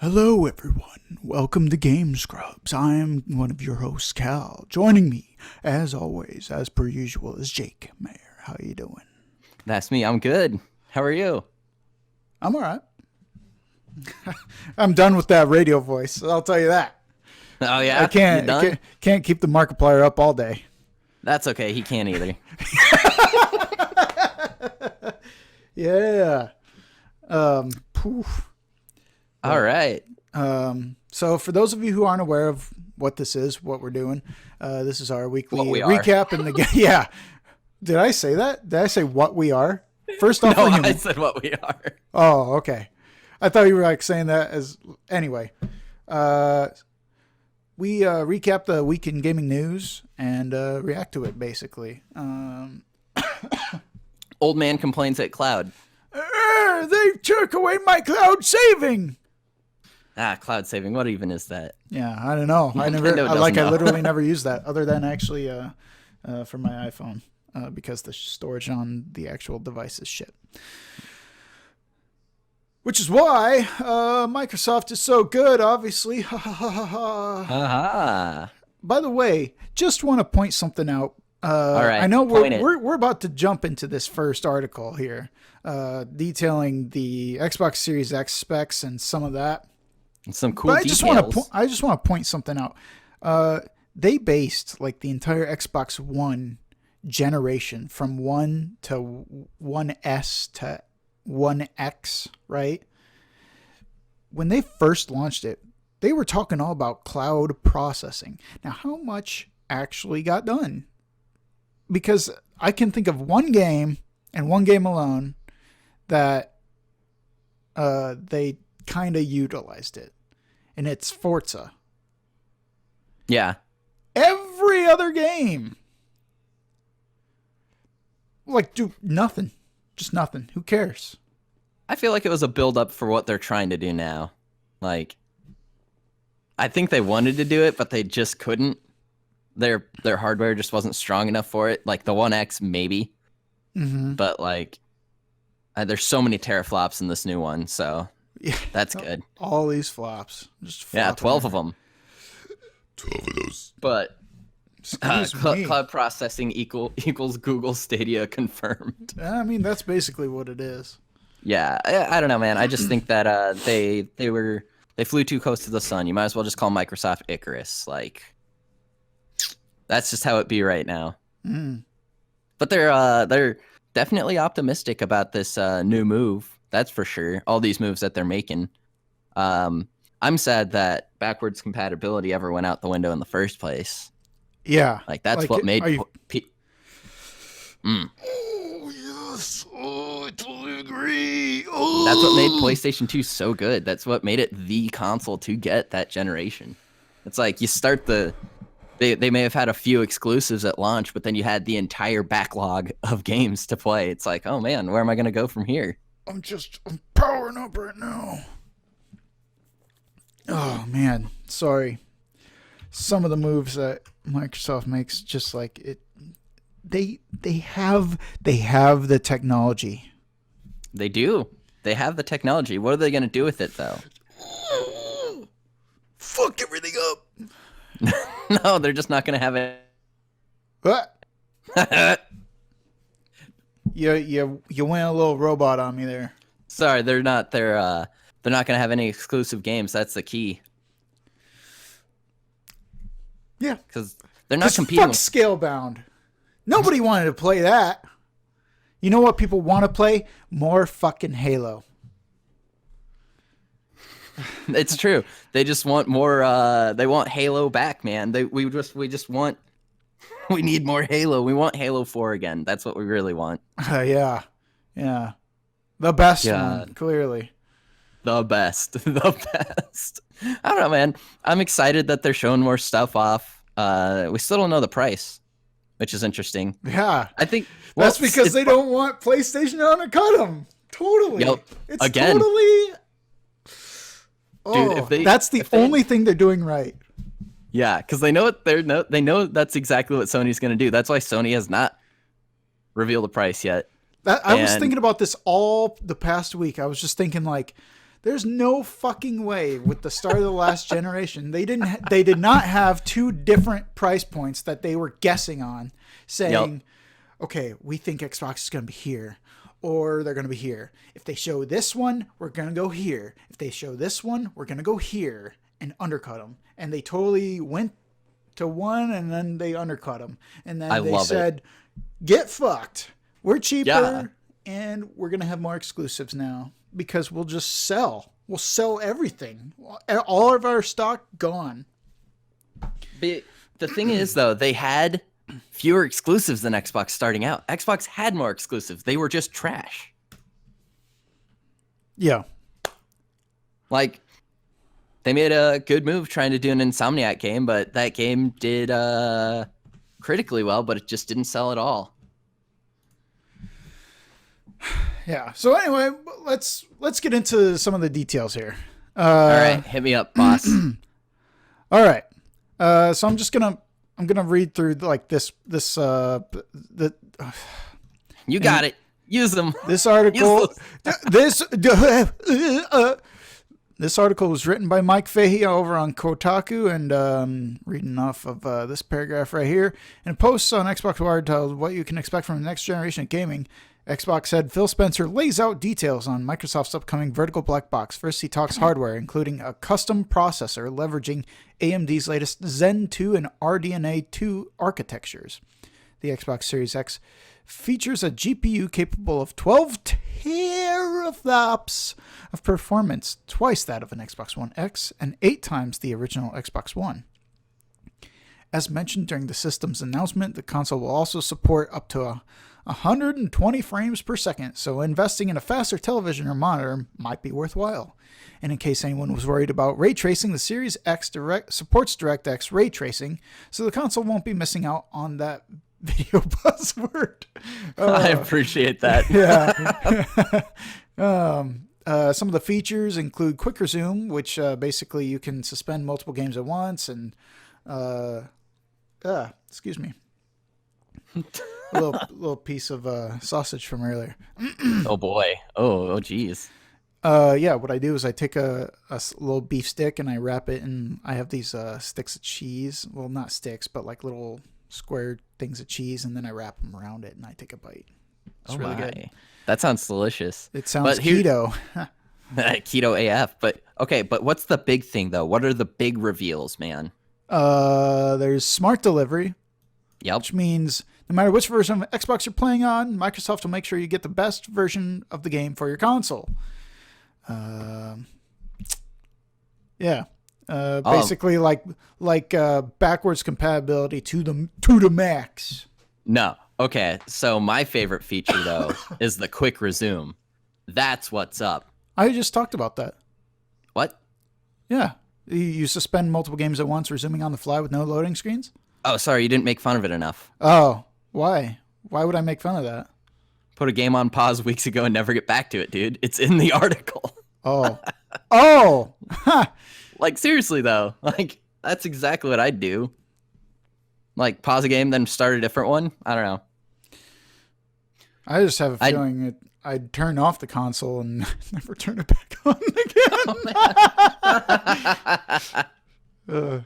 Hello, everyone. Welcome to Game Scrubs. I'm one of your hosts, Cal. Joining me, as always, as per usual, is Jake Mayer. How you doing? That's me. I'm good. How are you? I'm all right. I'm done with that radio voice. I'll tell you that. Oh yeah, I can't. You done? Can't keep the Markiplier up all day. That's okay. He can't either. Yeah. Poof. All right. So for those of you who aren't aware of what this is, what we're doing, this is our weekly What we are. recap in the yeah. Did I say that? Did I say what we are? First off, No, we're human. I said what we are. Oh, okay. I thought you were like saying that as anyway. We recap the week in gaming news and react to it basically. Old man complains at cloud. They took away my cloud saving. Cloud saving. What even is that? Yeah, I don't know. I literally never use that other than actually for my iPhone because the storage on the actual device is shit. Which is why Microsoft is so good, obviously. Aha. By the way, just want to point something out. All right. I know point it. we're about to jump into this first article here, detailing the Xbox Series X specs and some of that. Some cool But details. I just want to point something out. They based like the entire Xbox One generation from 1 to 1S to 1X, right? When they first launched it, they were talking all about cloud processing. Now, how much actually got done? Because I can think of one game and one game alone that they kind of utilized it, and it's Forza. Yeah. Every other game, like, do nothing. Just nothing. Who cares? I feel like it was a build up for what they're trying to do now. Like, I think they wanted to do it, but they just couldn't. Their hardware just wasn't strong enough for it. Like the One X, maybe. Mm-hmm. But like, there's so many teraflops in this new one, so Yeah. that's good. All these flops. Just Yeah, flopping 12 of around. them. 12 of those. But Excuse me. cloud processing equals Google Stadia confirmed. I mean, that's basically what it is. Yeah, I don't know, man. I just think that they flew too close to the sun. You might as well just call Microsoft Icarus. Like, that's just how it be right now. Mm. But they're definitely optimistic about this new move. That's for sure. All these moves that they're making. I'm sad that backwards compatibility ever went out the window in the first place. Yeah. Like that's Like, what made. are you- Oh, yes. Oh, I totally agree. Oh. That's what made PlayStation 2 so good. That's what made it the console to get that generation. It's like you start they may have had a few exclusives at launch, but then you had the entire backlog of games to play. It's like, oh man, where am I going to go from here? I'm powering up right now. Oh man, sorry. Some of the moves that Microsoft makes, just like it, they have the technology. They do. They have the technology. What are they going to do with it though? Fuck everything up. No, they're just not going to have it. What? You went a little robot on me there. Sorry, they're not. They're not going to have any exclusive games. That's the key. Yeah, Because they're not competing. Fuck With, Scalebound. Nobody wanted to play that. You know what people want to play? More fucking Halo. it's true. They just want more. They want Halo back, man. We just want. We need more Halo. We want Halo 4 again. That's what we really want. Yeah. The best Yeah. one, clearly. The best. The best. I don't know, man. I'm excited that they're showing more stuff off. We still don't know the price, which is interesting. Yeah. I think That's well, because it's- they don't want PlayStation to undercut them. Totally. Yep. It's Again. totally. Oh, if they- that's the if they- only thing they're doing right. Yeah, because they know they know that's exactly what Sony's going to do. That's why Sony has not revealed the price yet. I was And- thinking about this all the past week. I was just thinking like, There's no fucking way with the start of the last generation. They did not have two different price points that they were guessing on, saying, okay, we think Xbox is going to be here, or they're going to be here. If they show this one, we're going to go here. If they show this one, we're going to go here and undercut them. And they totally went to one, and then they undercut them. And then they said, get fucked. We're cheaper, and we're going to have more exclusives now. Because we'll just sell. We'll sell everything. All of our stock gone. But the thing is, though, they had fewer exclusives than Xbox starting out. Xbox had more exclusives. They were just trash. Yeah. Like, they made a good move trying to do an Insomniac game, but that game did critically well, but it just didn't sell at all. Yeah. So anyway, let's get into some of the details here. All right, hit me up, boss. All right. So I'm gonna read through like this. You got it. Use them. This article. This article was written by Mike Fahey over on Kotaku, and reading off of this paragraph right here. In posts on Xbox Wired titled "What You Can Expect from the Next Generation of Gaming," Xbox head Phil Spencer lays out details on Microsoft's upcoming vertical black box. First, he talks hardware, including a custom processor leveraging AMD's latest Zen 2 and RDNA 2 architectures. The Xbox Series X features a GPU capable of 12 teraflops of performance, twice that of an Xbox One X, and 8 times the original Xbox One. As mentioned during the system's announcement, the console will also support up to 120 frames per second, so investing in a faster television or monitor might be worthwhile. And in case anyone was worried about ray tracing, the Series X supports DirectX ray tracing, so the console won't be missing out on that video buzzword. I appreciate that. Yeah. Some of the features include quick resume, which basically you can suspend multiple games at once, and excuse me. A little piece of sausage from earlier. Oh boy. Oh geez. Yeah, what I do is I take a little beef stick and I wrap it in. I have these sticks of cheese. Well, not sticks, but like little square things of cheese, and then I wrap them around it and I take a bite. It's really good. That sounds delicious. It sounds keto. Keto AF. But okay, but what's the big thing though? What are the big reveals, man? There's smart delivery. Yep. Which means no matter which version of Xbox you're playing on, Microsoft will make sure you get the best version of the game for your console. Basically like backwards compatibility to the max. No. Okay. So my favorite feature though is the quick resume. That's what's up. I just talked about that. What? Yeah. You suspend multiple games at once, resuming on the fly with no loading screens? Oh, sorry, you didn't make fun of it enough. Oh, why? Why would I make fun of that? Put a game on pause weeks ago and never get back to it, dude. It's in the article. Oh. Oh! Like, seriously, though. Like, that's exactly what I'd do. Like, pause a game, then start a different one? I don't know. I just have a feeling I'd turn off the console and never turn it back on again.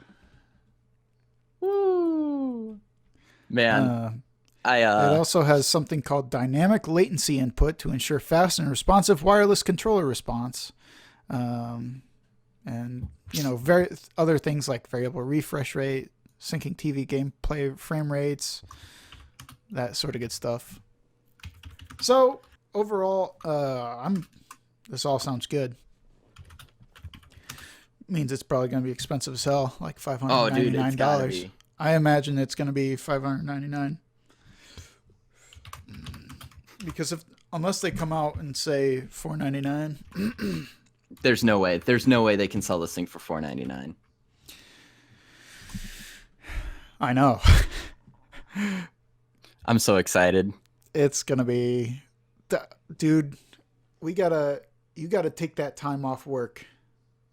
Woo. Man. It also has something called dynamic latency input to ensure fast and responsive wireless controller response. And, other things like variable refresh rate, syncing TV gameplay frame rates, that sort of good stuff. So, overall, this all sounds good. Means it's probably going to be expensive as hell, like $599. Oh, dude, it's gotta be. I imagine it's going to be $599. Because unless they come out and say $499, there's no way. There's no way they can sell this thing for $499. I know. I'm so excited. It's gonna be, dude. You gotta take that time off work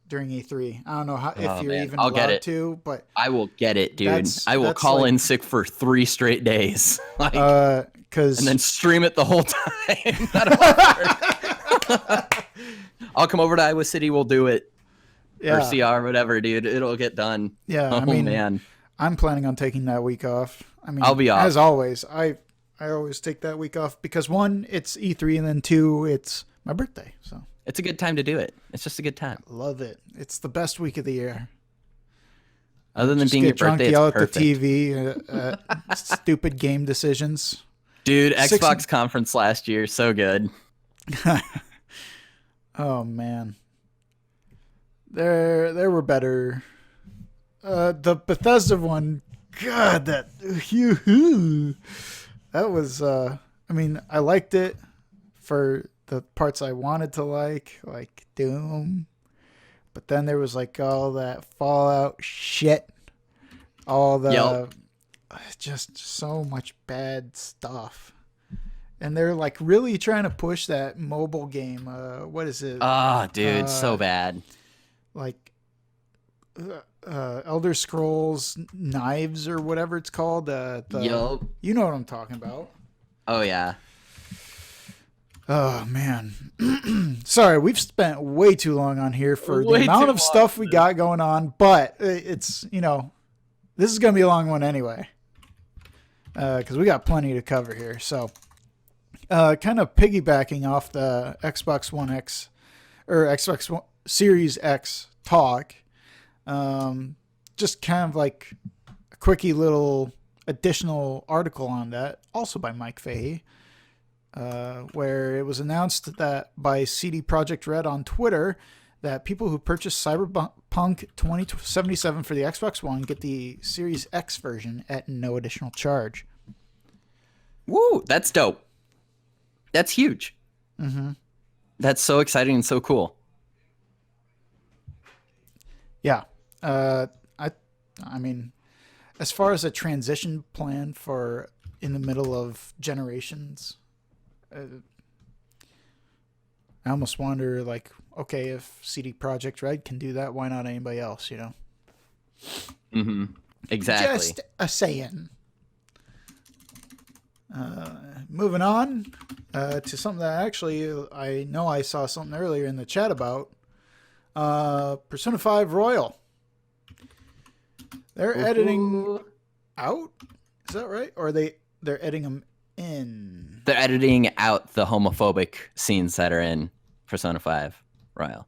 during E3. I don't know if you're even allowed to, but I will get it, dude. I will call in sick for 3 straight days, and then stream it the whole time. I'll come over to Iowa City. We'll do it. Or Yeah, CR, whatever, dude. It'll get done. yeah. Oh I mean, man, I'm planning on taking that week off. I mean, I'll be off. as always. I always take that week off because one, it's E3, and then two, it's my birthday. So It's a good time to do it. It's just a good time. love it. It's the best week of the year. Other than Just being your get drunk, birthday, yell it's at perfect. the TV, stupid game decisions. Dude, Six- Xbox conference last year, so good. Oh man, there were better. The Bethesda one, God, that was. I mean, I liked it for the parts I wanted to like Doom, but then there was like all that Fallout shit, all the Yep. just so much bad stuff. And they're like really trying to push that mobile game. What is it? Oh, dude, so bad. Like Elder Scrolls Knives or whatever it's called. Yup. You know what I'm talking about. Oh yeah. Oh man, sorry, we've spent way too long on here for the Way amount too of long stuff for we this. got going on. But it's this is gonna be a long one anyway, because we got plenty to cover here. So, kind of piggybacking off the Xbox One X or Xbox One, Series X talk, just kind of like a quickie little additional article on that, also by Mike Fahey. Where it was announced that by CD Projekt Red on Twitter that people who purchase Cyberpunk 2077 for the Xbox One get the Series X version at no additional charge. Woo, that's dope. That's huge. Mm-hmm. That's so exciting and so cool. Yeah. I mean, as far as a transition plan for in the middle of generations, I almost wonder, like, okay, if CD Projekt Red can do that, why not anybody else? Mm-hmm. Exactly. Just a saying. Moving on to something that actually I know I saw something earlier in the chat about. Persona 5 Royal. They're editing out. Is that right? Or they're editing them in? They're editing out the homophobic scenes that are in Persona 5 Royal.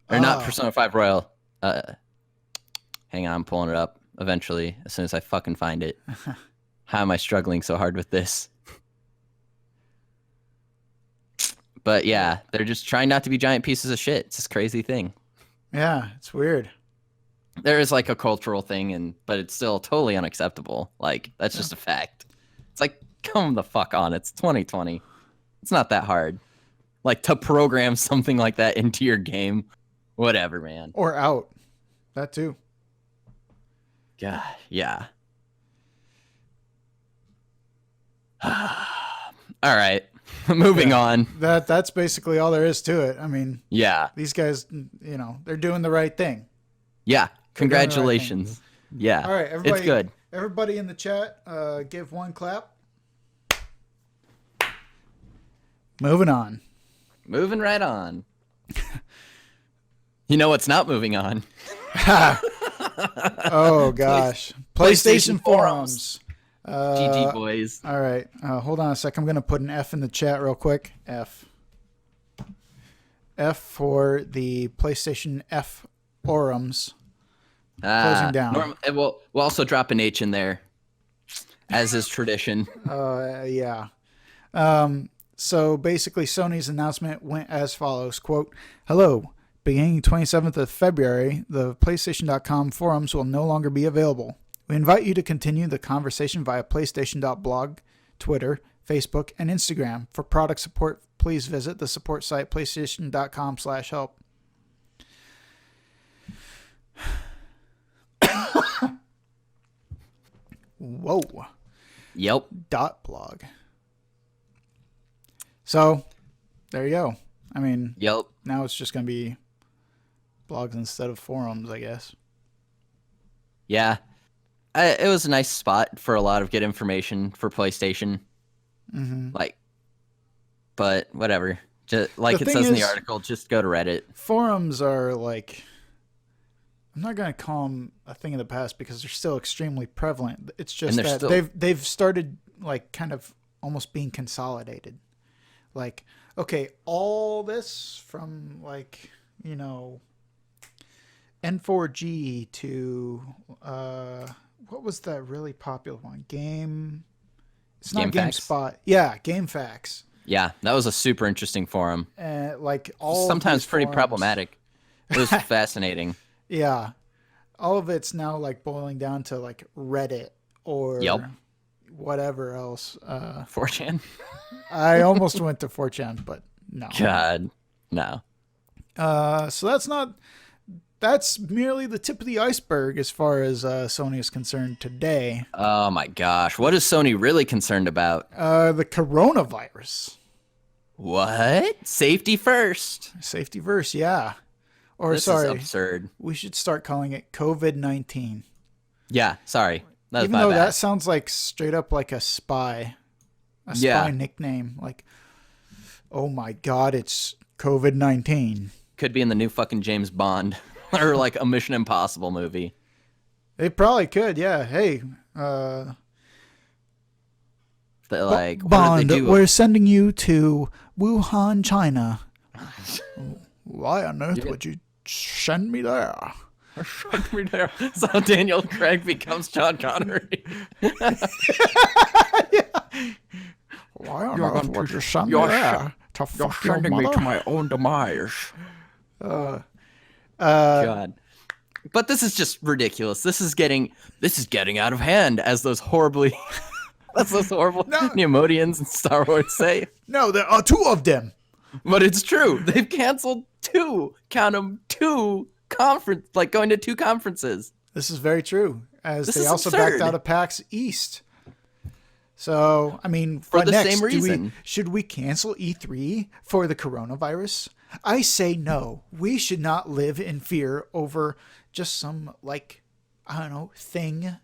Or not Persona 5 Royal. Hang on, I'm pulling it up eventually as soon as I fucking find it. How am I struggling so hard with this? But yeah, they're just trying not to be giant pieces of shit. It's this crazy thing. Yeah, it's weird. There is like a cultural thing, but it's still totally unacceptable. Like, that's just a fact. It's like, come the fuck on. It's 2020. It's not that hard. Like, to program something like that into your game, whatever, man. Or out. That too. God, yeah. All right. Moving on. That's basically all there is to it. I mean, Yeah. these guys, they're doing the right thing. Yeah. Congratulations. Yeah. All right, everybody. It's good. Everybody in the chat, give one clap. Moving on. Moving right on. You know what's not moving on? Oh gosh, PlayStation forums. GG boys. All right, hold on a sec. I'm gonna put an F in the chat real quick. F for the PlayStation F forums. Closing down. We'll also drop an H in there, as is tradition. Yeah. So basically, Sony's announcement went as follows, quote, "Hello, beginning 27th of February, the PlayStation.com forums will no longer be available. We invite you to continue the conversation via PlayStation.blog, Twitter, Facebook, and Instagram. For product support, please visit the support site PlayStation.com/help." Whoa. Yep. .blog. So, there you go. I mean, Yep. now it's just going to be blogs instead of forums, I guess. Yeah. It was a nice spot for a lot of good information for PlayStation. Mm-hmm. Like, but whatever. Just, like The it thing says in the is- article, just go to Reddit. Forums are like, I'm not gonna call them a thing of the past because they're still extremely prevalent. It's just And they're that still- they've started like kind of almost being consolidated. Like, okay, all this from like, you know, N4G to what was that really popular one? It's not GameFAQs? GameSpot. Yeah, GameFAQs. Yeah, that was a super interesting forum. Like all of Sometimes these pretty forums- problematic. It was fascinating. Yeah, all of it's now like boiling down to like Reddit or Yelp. whatever else. 4chan. I almost went to 4chan, but no. God, no. So that's merely the tip of the iceberg as far as Sony is concerned today. Oh my gosh, what is Sony really concerned about? The coronavirus. What? Safety first. Safety verse, yeah. Or This sorry, is absurd. we should start calling it COVID-19. Yeah, sorry. That was Even my though bad. that sounds like straight up like a spy Yeah. nickname. Like, oh my God, it's COVID-19. Could be in the new fucking James Bond or like a Mission Impossible movie. They probably could, yeah. Hey, That, like, what Bond, did they do? we're sending you to Wuhan, China. Why on earth would you send me there? That's how Daniel Craig becomes John Connery. Why on earth would you send me there? To fuck your mother? my own demise. Uh, God. But this is just ridiculous. This is getting out of hand, as those horrible Neomodians in Star Wars say. no, there are two of them. But it's true. They've canceled two going to two conferences. This is very true, as This they is also absurd. backed out of PAX East. So, I mean, For what the next? same reason. Should we cancel E3 for the coronavirus? I say no. We should not live in fear over just some, like, I don't know, thing.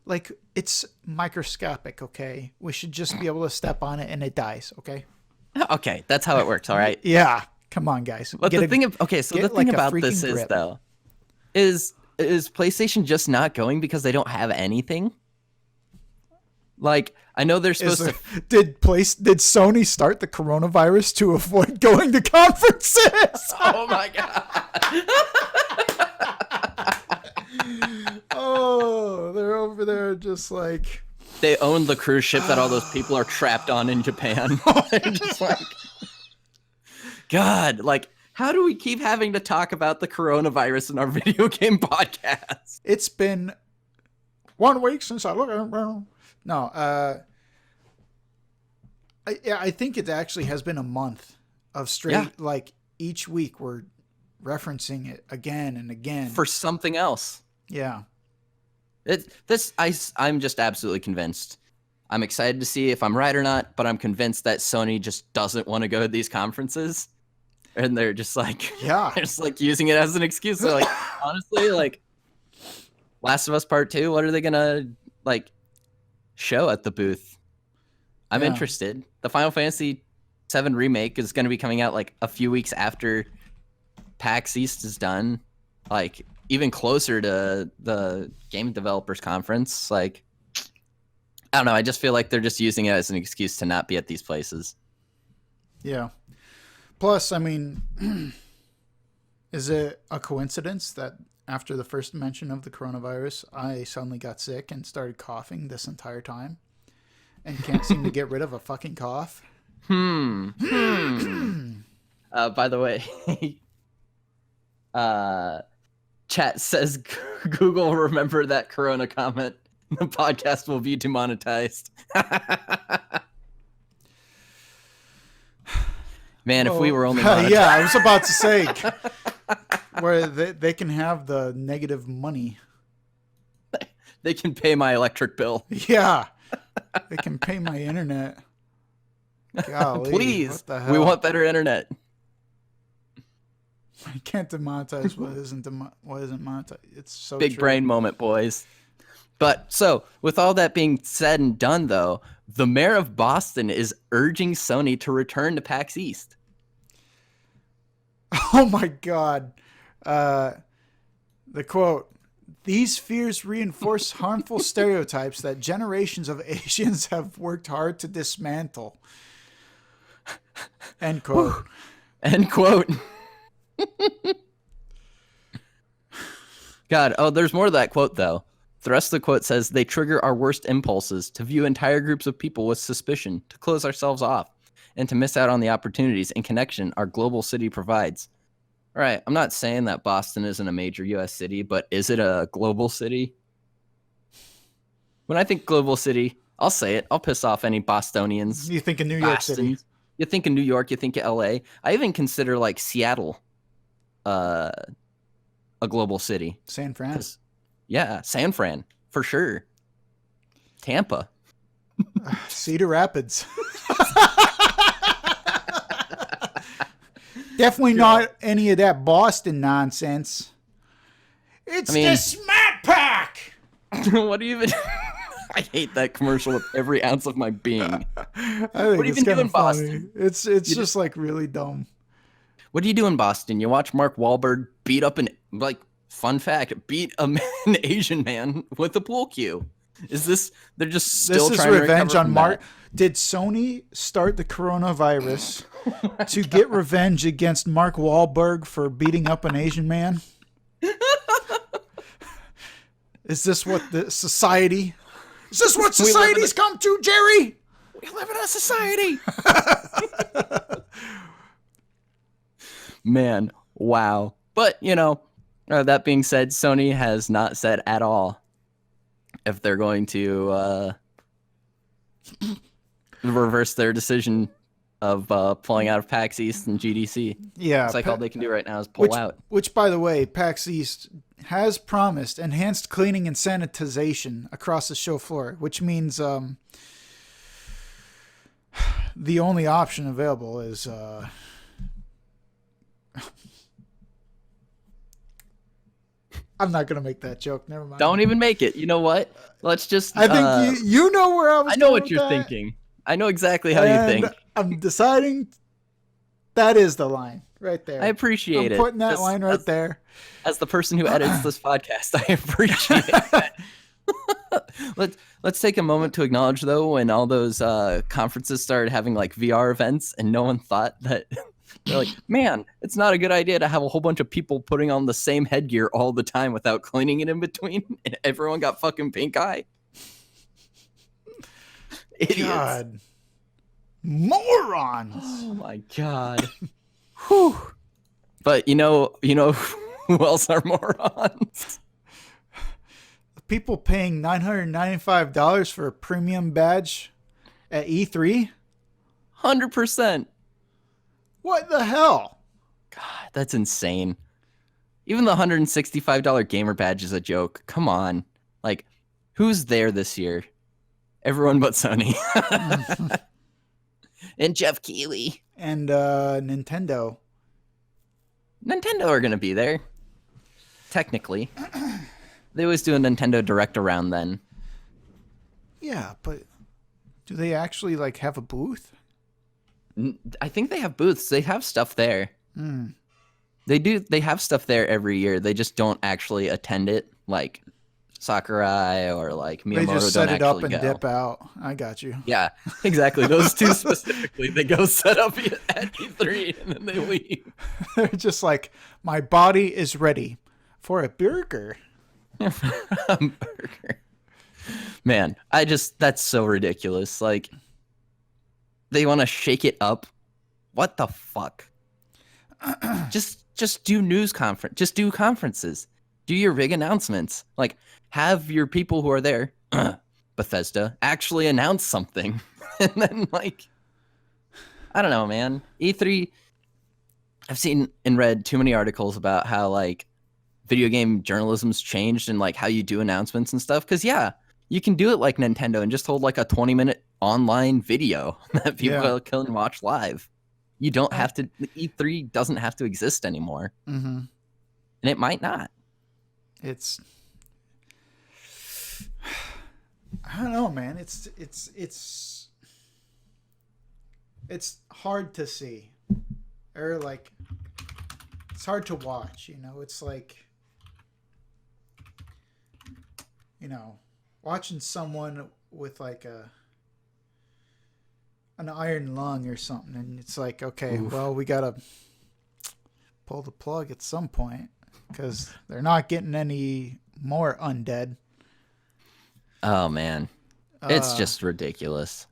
Like, it's microscopic, okay? We should just be able to step on it and it dies, okay? Okay, that's how it works, all right? Yeah. Come on, guys. But Get the a- thing about freaking this is grip. though, is PlayStation just not going because they don't have anything? Like, I know they're supposed to. Did Sony start the coronavirus to avoid going to conferences? Oh my god! Oh, they're over there just like, They own the cruise ship that all those people are trapped on in Japan. They're just like, God, like, how do we keep having to talk about the coronavirus in our video game podcast? it's been 1 week since I looked at it. No, I think it actually has been a month of straight, Yeah. like each week we're referencing it again and again. For something else. Yeah. I'm just absolutely convinced. I'm excited to see if I'm right or not, but I'm convinced that Sony just doesn't want to go to these conferences. And they're just like, Yeah. they're just like using it as an excuse. They're like, honestly, like, Last of Us Part 2, what are they gonna like show at the booth? I'm Yeah. interested. The Final Fantasy VII remake is gonna be coming out like a few weeks after PAX East is done, like even closer to the Game Developers Conference. Like, I don't know. I just feel like they're just using it as an excuse to not be at these places. Yeah. Plus, I mean, is it a coincidence that after the first mention of the coronavirus, I suddenly got sick and started coughing this entire time and can't seem to get rid of a fucking cough? By the way, chat says Google remember that Corona comment. The podcast will be demonetized. Man, if we were only monetized. Yeah, I was about to say where they can have the negative money. They can pay my electric bill. Yeah. They can pay my internet. Golly, Please. what the hell? We want better internet. I can't demonetize what isn't monetized. It's so Big true. brain moment, boys. But so, with all that being said and done, though, the mayor of Boston is urging Sony to return to PAX East. Oh my God. The quote: "These fears reinforce harmful stereotypes that generations of Asians have worked hard to dismantle." End quote. End quote. God, oh, there's more to that quote, though. The rest of the quote says, "They trigger our worst impulses to view entire groups of people with suspicion, to close ourselves off, and to miss out on the opportunities and connection our global city provides." All right, I'm not saying that Boston isn't a major U.S. city, but is it a global city? When I think global city, I'll say it. I'll piss off any Bostonians. You think of New York City? Bostons. You think of New York, you think of L.A. I even consider like Seattle a global city. San Fran. Yeah, San Fran, for sure. Tampa. Cedar Rapids. Definitely not any of that Boston nonsense. It's the Smat Pack! What do you even... I hate that commercial with every ounce of my being. What do you even do in Boston? It's just like really dumb. What do you do in Boston? You watch Mark Wahlberg beat up fun fact, beat an Asian man with a pool cue. Is this, they're just still trying to revenge on Mark? That? Did Sony start the coronavirus to get revenge against Mark Wahlberg for beating up an Asian man? Is this what the society? Is this what society's come to, Jerry? We live in a society. Man, wow. But, that being said, Sony has not said at all if they're going to reverse their decision of pulling out of PAX East and GDC. Yeah. It's like all they can do right now is pull out. Which, by the way, PAX East has promised enhanced cleaning and sanitization across the show floor, which means the only option available is... I'm not going to make that joke. Never mind. Don't even make it. You know what? Let's just... I think you know where I was going. I know what you're thinking. I know exactly how you think. I'm deciding that is the line right there. I appreciate it. I'm putting that line right there. As the person who edits this podcast, I appreciate that. Let's take a moment to acknowledge, though, when all those conferences started having like VR events and no one thought that... They're like, man, it's not a good idea to have a whole bunch of people putting on the same headgear all the time without cleaning it in between, and everyone got fucking pink eye. Idiots. God. Morons. Oh my God. Whew. But you know who else are morons? People paying $995 for a premium badge at E3? 100%. What the hell? God, that's insane. Even the $165 gamer badge is a joke. Come on. Like, who's there this year? Everyone but Sony. And Jeff Keighley. And Nintendo. Nintendo are going to be there. Technically. They always do a Nintendo Direct around then. Yeah, but do they actually like have a booth? I think they have booths. They have stuff there. They do. They have stuff there every year. They just don't actually attend it, like Sakurai or like Miyamoto. They just set it up and go. dip out. I got you. Yeah, exactly. Those two specifically. They go set up at E3 and then they leave. They're just like, my body is ready for a burger. A burger. Man, that's so ridiculous. Like, they want to shake it up. What the fuck? Just do news conference. Just do conferences. Do your big announcements. Like, have your people who are there, Bethesda, actually announce something. And then, like, I don't know, man. E3, I've seen and read too many articles about how, like, video game journalism's changed and, like, how you do announcements and stuff. Because, yeah, you can do it like Nintendo and just hold, like, a 20-minute online video that people can watch live. You don't have to... E3 doesn't have to exist anymore. Mm-hmm. And it might not. It's... I don't know, man. It's hard to see. Or, like... it's hard to watch. It's like, watching someone with like an iron lung or something, and it's like, okay, Oof. well, we gotta pull the plug at some point because they're not getting any more undead. Oh man, it's Uh, just ridiculous.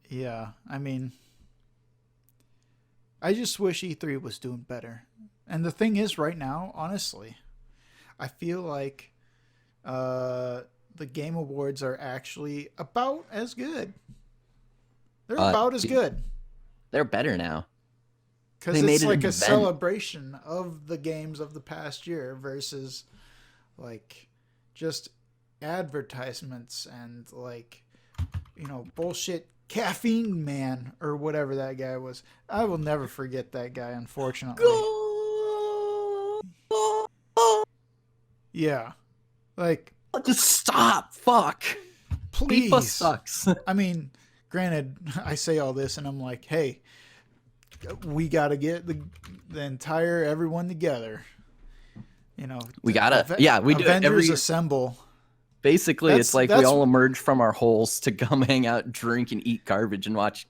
Yeah, I mean, I just wish E3 was doing better. And the thing is, right now, honestly, I feel like the Game Awards are actually about as good. They're about as Dude, good they're better now. because They made it's it like an a event. celebration of the games of the past year versus like just advertisements and like bullshit caffeine man or whatever that guy was. I will never forget that guy, unfortunately. Yeah, like Just stop. Fuck. please. FIFA sucks. I mean, granted, I say all this and I'm like, hey, we got to get the entire everyone together. We gotta. Yeah, we do it Avengers every. assemble. Basically, That's- it's like we that's- all emerge from our holes to come hang out, drink, and eat garbage and watch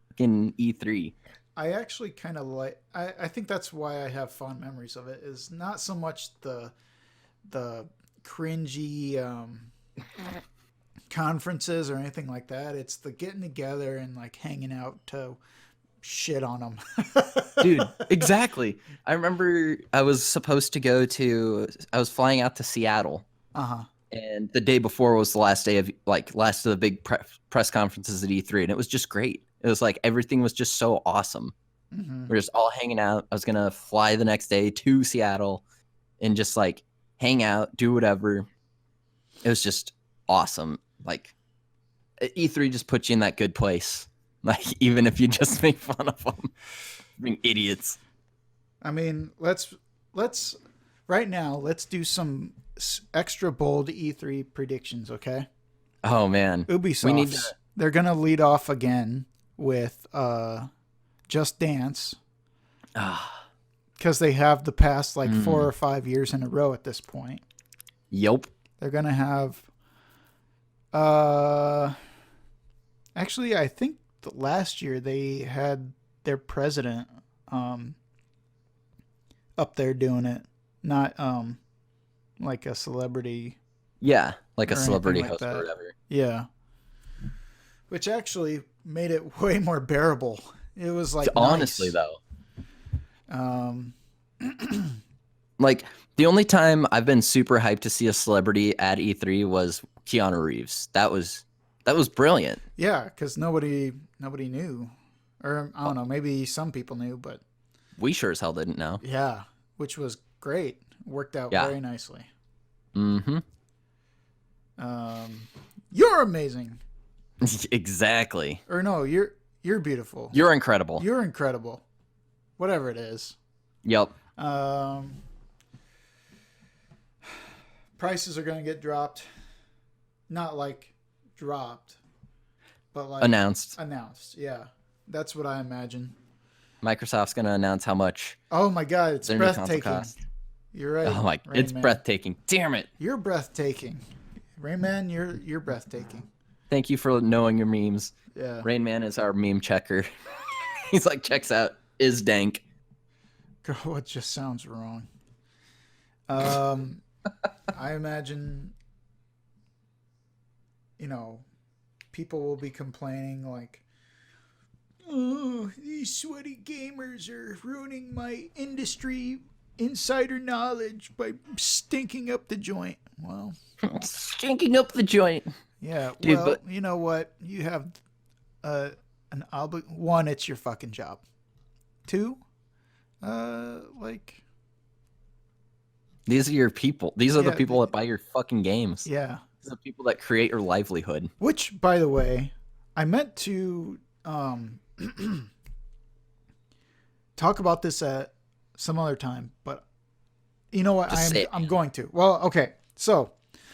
fucking E3. I actually kind of like. I think that's why I have fond memories of it. Is not so much the cringy conferences or anything like that. It's the getting together and like hanging out to shit on them. Dude, exactly. I remember I was supposed to go to. I was flying out to Seattle, Uh-huh. and the day before was the last day of last of the big press conferences at E3, and it was just great. It was like everything was just so awesome. Mm-hmm. We're just all hanging out. I was gonna fly the next day to Seattle, and just like hang out, do whatever. It was just awesome. Like E3 just puts you in that good place. Like even if you just make fun of them, being idiots. I mean, let's right now. Let's do some extra bold E3 predictions. Okay. Oh man, Ubisoft. we need to. They're gonna lead off again with Just Dance Ah, because they have the past like 4 or 5 years in a row at this point. yep. They're gonna have. Actually, I think last year they had their president up there doing it, not like a celebrity. Yeah, like a Or celebrity anything like host or that. whatever. Yeah, which actually made it way more bearable. It was like Honestly, nice. though, Um, like the only time I've been super hyped to see a celebrity at E3 was Keanu Reeves. That was brilliant. yeah, because nobody knew, or I don't know, maybe some people knew, but We sure as hell didn't know. yeah, which was great. Worked out Yeah. very nicely. Mm-hmm. You're amazing, Exactly. or no, you're beautiful. You're incredible. You're incredible. Whatever it is. Yep. Prices are going to get dropped. Not like dropped, but like Announced. announced. Yeah, that's what I imagine. Microsoft's gonna announce how much Oh my God, it's their new console breathtaking. costs. You're right. Oh my! Rain It's Man. breathtaking. Damn it! You're breathtaking. Rain Man, you're breathtaking. Thank you for knowing your memes. Yeah. Rain Man is our meme checker. He's like, checks out is dank. Girl, what just sounds wrong? I imagine, people will be complaining like, oh, these sweaty gamers are ruining my industry insider knowledge by stinking up the joint. Well, Stinking up the joint. yeah. Dude, well, but- you know what? You have an one, it's your fucking job. Two, like, These are your people. These are the Yeah, people that buy your fucking games. yeah. These are the people that create your livelihood. Which, by the way, I meant to talk about this at some other time, but you know what? Just say it, I'm man. going to. Well, okay. So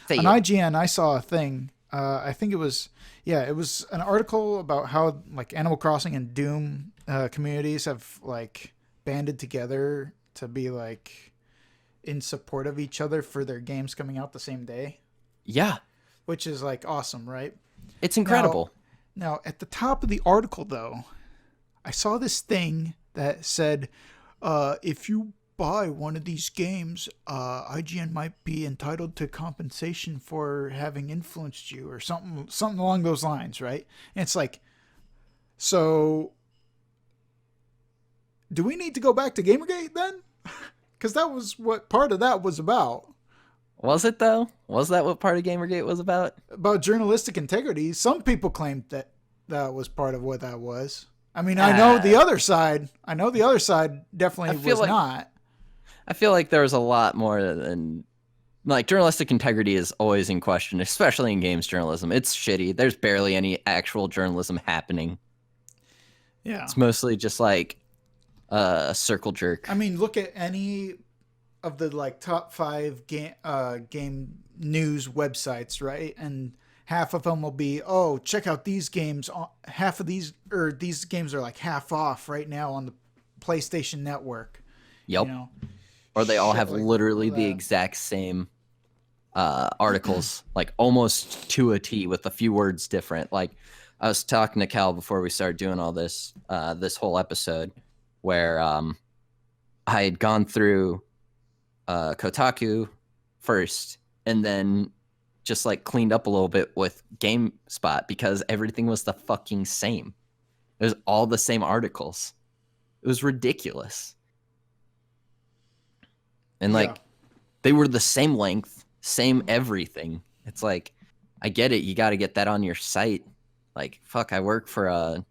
Say on it. IGN, I saw a thing. I think it was an article about how like Animal Crossing and Doom communities have like banded together to be like in support of each other for their games coming out the same day, Yeah, which is like awesome, right? it's incredible. Now at the top of the article, though, I saw this thing that said, if you buy one of these games, IGN might be entitled to compensation for having influenced you, or something along those lines, right? And it's like, so do we need to go back to Gamergate then? Because that was what part of that was about. Was it though? Was that what part of Gamergate was about? About journalistic integrity. Some people claimed that that was part of what that was. I mean, I know the other side. I know the other side definitely was not. I feel like there's a lot more than like journalistic integrity is always in question, especially in games journalism. It's shitty. There's barely any actual journalism happening. Yeah. It's mostly just like a circle jerk. I mean, look at any of the like top 5 game news websites, right? And half of them will be, oh, check out these games. Half of these games are like half off right now on the PlayStation Network. Yep. You know, or they all shit have like literally the that. exact same articles, like almost to a T with a few words different. Like I was talking to Cal before we started doing all this, this whole episode, where I had gone through Kotaku first and then just like cleaned up a little bit with GameSpot because everything was the fucking same. It was all the same articles. It was ridiculous. And like they were the same length, same everything. It's like, I get it. You got to get that on your site. Like, fuck, I work for a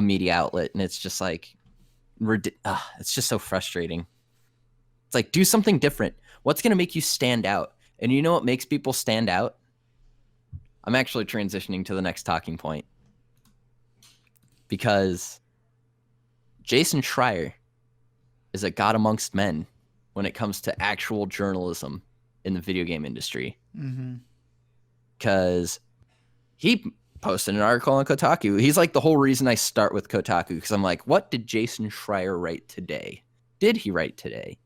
media outlet, and it's just like, it's just so frustrating. It's like, do something different. What's going to make you stand out? And you know what makes people stand out? I'm actually transitioning to the next talking point. Because Jason Schreier is a god amongst men when it comes to actual journalism in the video game industry. Because he posted an article on Kotaku. He's like the whole reason I start with Kotaku, because I'm like, what did Jason Schreier write today? Did he write today?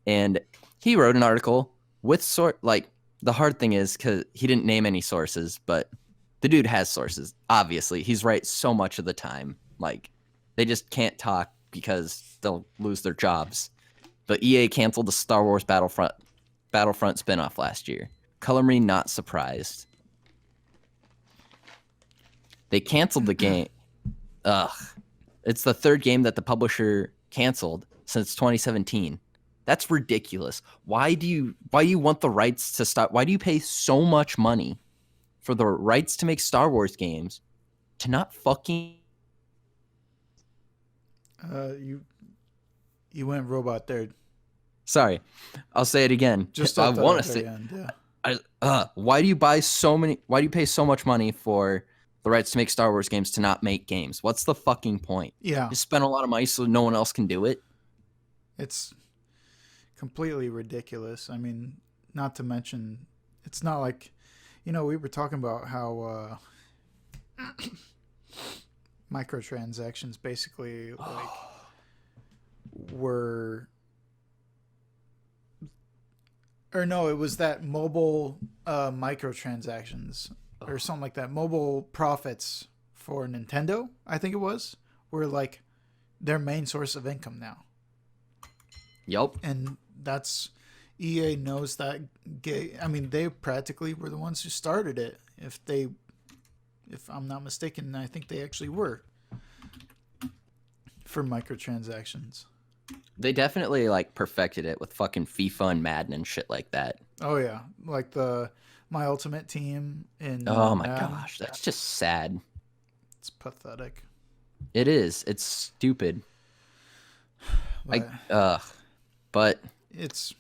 And he wrote an article with like, the hard thing is because he didn't name any sources, but the dude has sources. Obviously, he's right so much of the time. Like, they just can't talk because they'll lose their jobs. But EA canceled the Star Wars Battlefront spinoff last year. Color me not surprised. They canceled the game. Ugh. It's the third game that the publisher canceled since 2017. That's ridiculous. Why do you want the rights to stop? Why do you pay so much money for the rights to make Star Wars games to not fucking... You went robot there. Sorry. I'll say it again. Just I at the want to very say... end, yeah. Why do you pay so much money for the rights to make Star Wars games to not make games? What's the fucking point? Yeah. You spend a lot of money so no one else can do it? It's completely ridiculous. I mean, not to mention, it's not like, we were talking about how microtransactions basically like were, or no, it was that mobile microtransactions or something like that. Mobile profits for Nintendo, I think it was, were like their main source of income now. Yep. And that's, EA knows that. I mean, they practically were the ones who started it. If I'm not mistaken, I think they actually were for microtransactions. They definitely like perfected it with fucking FIFA and Madden and shit like that. Oh yeah, like the My Ultimate Team in. Oh my Madden. gosh, that's just sad. It's pathetic. It is. It's stupid. But But it's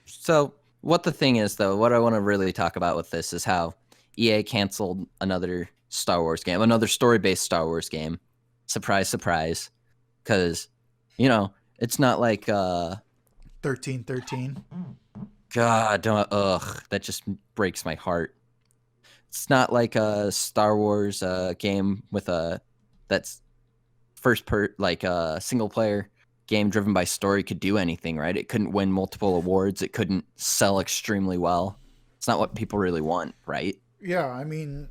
so what the thing is though, what I want to really talk about with this is how EA canceled another Star Wars game, another story-based Star Wars game. Surprise, surprise. Because, it's not like 1313. God, that just breaks my heart. It's not like a Star Wars game with that's single player game driven by story could do anything, right? It couldn't win multiple awards. It couldn't sell extremely well. It's not what people really want, right? Yeah, I mean,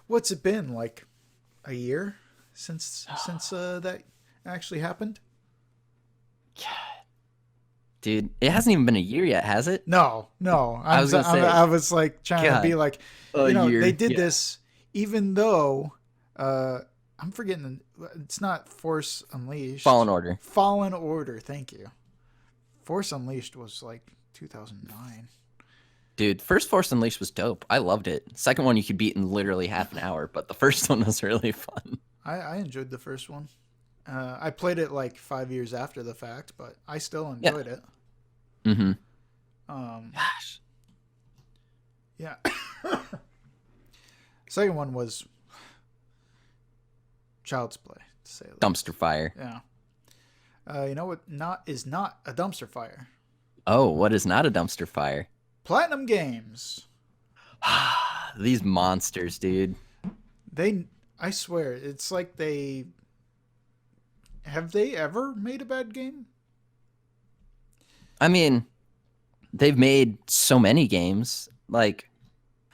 what's it been like a year since that actually happened? Dude, it hasn't even been a year yet, has it? No, no. I was gonna say, I was like trying to God, be like, a year, they did yeah. this even though I'm forgetting it's not Force Unleashed. Fallen Order. Fallen Order. Thank you. Force Unleashed was like 2009. Dude, first Force Unleashed was dope. I loved it. Second one you could beat in literally half an hour, but the first one was really fun. I enjoyed the first one. I played it like 5 years after the fact, but I still enjoyed it. Mm-hmm. Gosh. Yeah. Second one was child's play, to say the least. Dumpster fire. Yeah. You know what? Is not a dumpster fire. Oh, what is not a dumpster fire? Platinum Games. These monsters, dude. I swear, it's like have they ever made a bad game? I mean, they've made so many games. Like,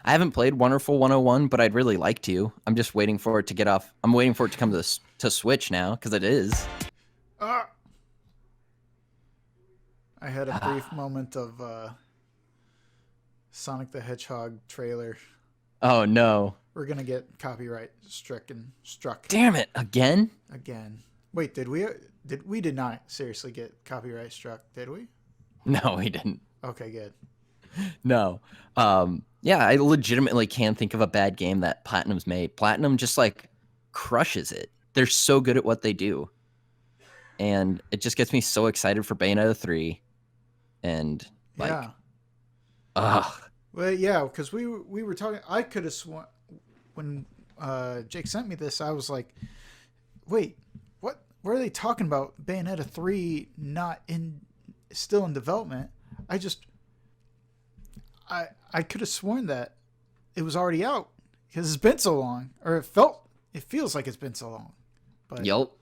I haven't played Wonderful 101, but I'd really like to. I'm just waiting for it to get off. I'm waiting for it to come to Switch now, because it is. I had a brief moment of Sonic the Hedgehog trailer. Oh, no. We're going to get copyright struck. Damn it. Again? Wait, we did not seriously get copyright struck, did we? No, we didn't. Okay, good. No. Yeah, I legitimately can't think of a bad game that Platinum's made. Platinum just like crushes it. They're so good at what they do. And it just gets me so excited for Bayonetta 3. And like, Yeah. ugh. Well, yeah, because we were talking. I could have sworn when Jake sent me this, I was like, wait, what? What are they talking about? Bayonetta 3 still in development. I could have sworn that it was already out because it's been so long, or it feels like it's been so long. But Yup.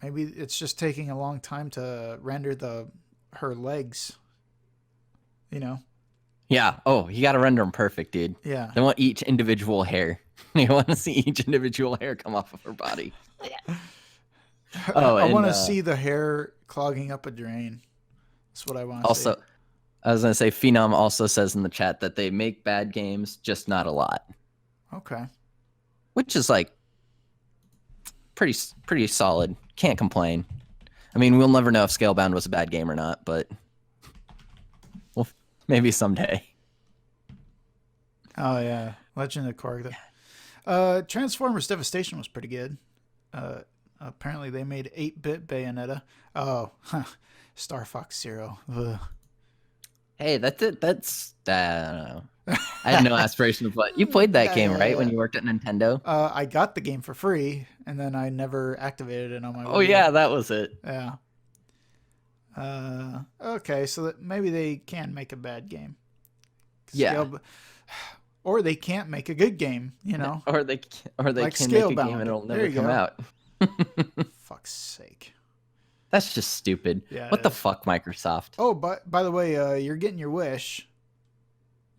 maybe it's just taking a long time to render her legs. You know. Yeah. Oh, you got to render them perfect, dude. Yeah. They want each individual hair. You want to see each individual hair come off of her body. Oh, I want to see the hair clogging up a drain. That's what I want to see. Also, I was going to say, Phenom also says in the chat that they make bad games, just not a lot. Okay. Which is like pretty solid. Can't complain. I mean, we'll never know if Scalebound was a bad game or not, but well, maybe someday. Oh yeah, Legend of Korra. Transformers Devastation was pretty good. Apparently they made 8-bit Bayonetta. Oh, Star Fox Zero. Ugh. Hey, that's it. I don't know. I had no aspiration to play. You played that game, right? When you worked at Nintendo? I got the game for free, and then I never activated it on my Oh, Wii. yeah, that was it. Yeah. Okay, so that maybe they can make a bad game. Yeah. Or they can't make a good game, you know? Or they Like can make a Scalebound. game and it'll There never you come go. out. Fuck's sake. That's just stupid. Yeah, what it the is. fuck, Microsoft? Oh, but by the way, you're getting your wish.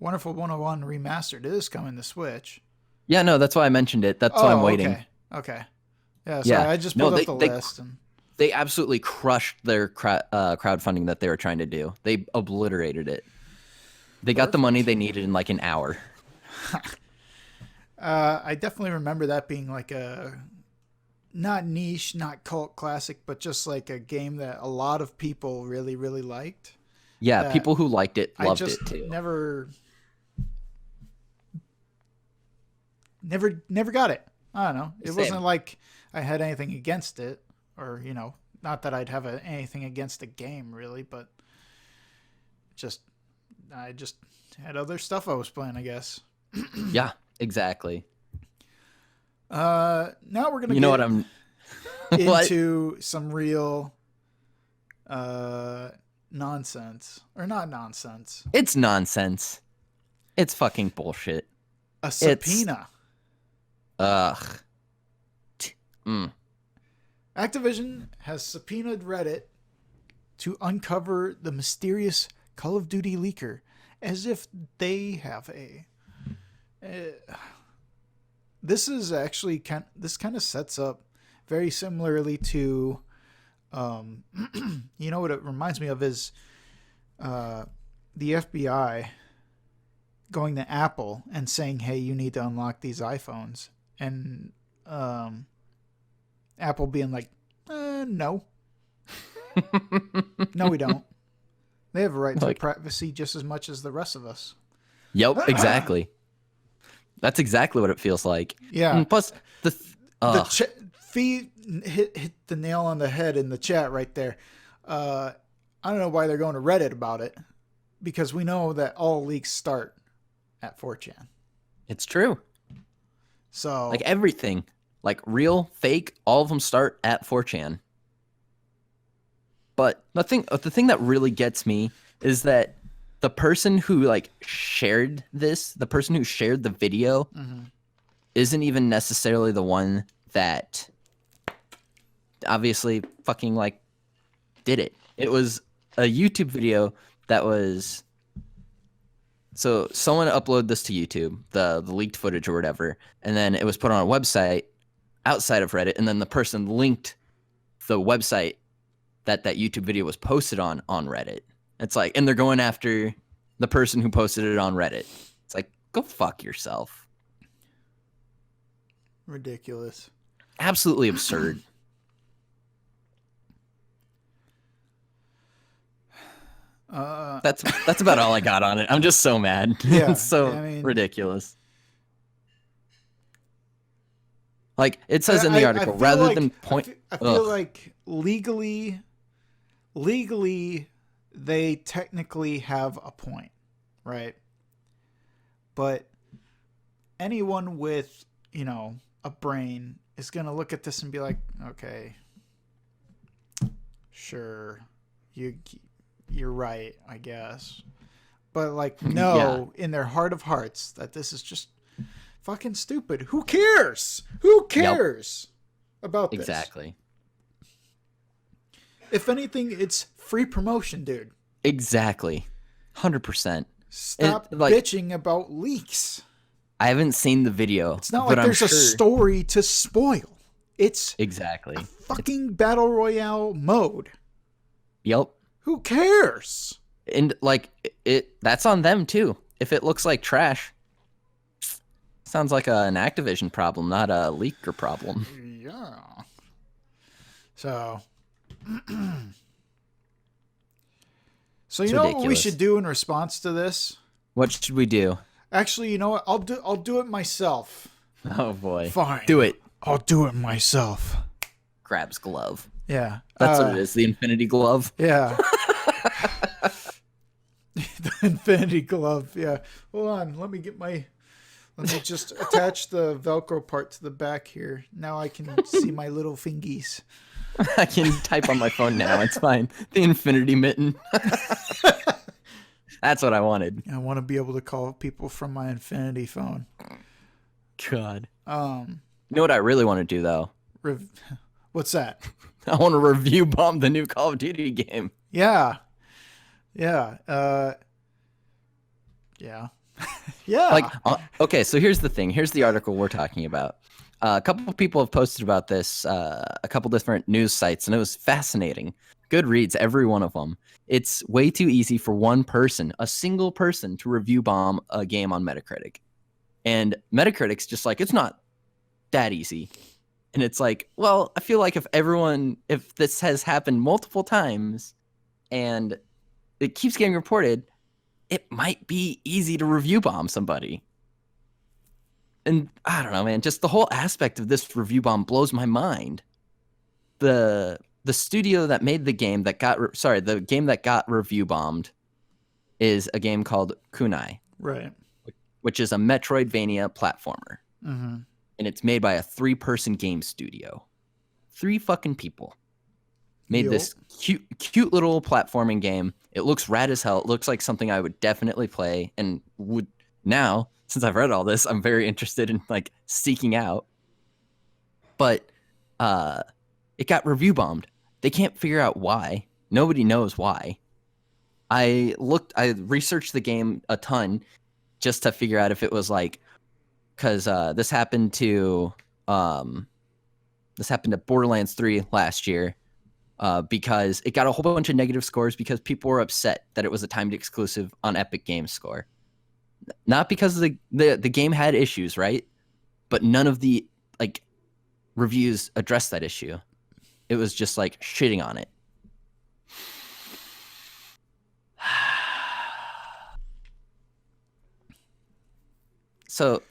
Wonderful 101 Remastered is coming to Switch. Yeah, no, that's why I mentioned it. That's why I'm waiting. Okay. Yeah, sorry, I just pulled up the list. They absolutely crushed their crowdfunding that they were trying to do. They obliterated it. They got the money they needed in like an hour. I definitely remember that being like a not niche, not cult classic, but just like a game that a lot of people really, really liked. Yeah, people who liked it loved it too. Never got it. I don't know. It Same. wasn't like I had anything against it, or not that I'd have anything against the game really, but I just had other stuff I was playing, I guess. Yeah, exactly. Now we're gonna what I'm into some real nonsense, or not nonsense. It's nonsense. It's fucking bullshit. A subpoena. Ugh. Mm. Activision has subpoenaed Reddit to uncover the mysterious Call of Duty leaker, as if they have a. This is actually this kind of sets up very similarly to, you know what it reminds me of is, the FBI going to Apple and saying, "Hey, you need to unlock these iPhones," and Apple being like, "No, no, we don't. They have a right to privacy just as much as the rest of us." Yep, exactly. That's exactly what it feels like. Yeah. And plus, Fee hit the nail on the head in the chat right there. I don't know why they're going to Reddit about it, because we know that all leaks start at 4chan. It's true. So like everything, like real, fake, all of them start at 4chan. But the thing that really gets me is that the person who like shared this, the person who shared the video, isn't even necessarily the one that obviously fucking like did it. It was a YouTube video that was. So someone uploaded this to YouTube, the leaked footage or whatever, and then it was put on a website outside of Reddit, and then the person linked the website that YouTube video was posted on Reddit. It's like, and they're going after the person who posted it on Reddit. It's like, go fuck yourself. Ridiculous. Absolutely absurd. That's about all I got on it. I'm just so mad. Yeah, It's so ridiculous. Like it says in the article, rather like, than point. I feel like legally, they technically have a point, right? But anyone with, a brain is going to look at this and be like, okay, sure, you're right, I guess. But like, no, in their heart of hearts, that this is just fucking stupid. Who cares? Who cares about this? Exactly. If anything, it's free promotion, dude. Exactly. 100%. Stop bitching about leaks. I haven't seen the video. It's not like there's a story to spoil. It's exactly a fucking battle royale mode. Yep. Who cares? And like that's on them too. If it looks like trash, sounds like an Activision problem, not a leaker problem. Yeah. So So you know what we should do in response to this? What should we do? Actually, you know what? I'll do it myself. Oh boy. Fine. Do it. I'll do it myself. Grabs glove. Yeah. That's what it is, the Infinity Glove. Yeah. The Infinity Glove, yeah. Hold on, let me just attach the Velcro part to the back here. Now I can see my little fingies. I can type on my phone now. It's fine. The Infinity Mitten. That's what I wanted. I want to be able to call people from my Infinity phone. God. You know what I really want to do though? What's that? I want to review bomb the new Call of Duty game. Yeah. Yeah. Yeah. Yeah. Like, okay, so here's the thing. Here's the article we're talking about. A couple of people have posted about this, a couple different news sites, and it was fascinating. Good reads, every one of them. It's way too easy for one person, a single person, to review bomb a game on Metacritic. And Metacritic's just like, it's not that easy. And it's like, well, I feel like if this has happened multiple times and it keeps getting reported, it might be easy to review bomb somebody. And I don't know, man, just the whole aspect of this review bomb blows my mind. The studio that made the game that got review bombed is a game called Kunai. Right. Which is a Metroidvania platformer. Mm-hmm. And it's made by a 3-person game studio. 3 fucking people made this cute little platforming game. It looks rad as hell. It looks like something I would definitely play and would now, since I've read all this, I'm very interested in like seeking out. But it got review bombed. They can't figure out why. Nobody knows why. I researched the game a ton just to figure out if it was like, because this happened to Borderlands 3 last year, because it got a whole bunch of negative scores because people were upset that it was a timed exclusive on Epic Games Score. Not because the game had issues, right? But none of the like reviews addressed that issue. It was just like shitting on it. So,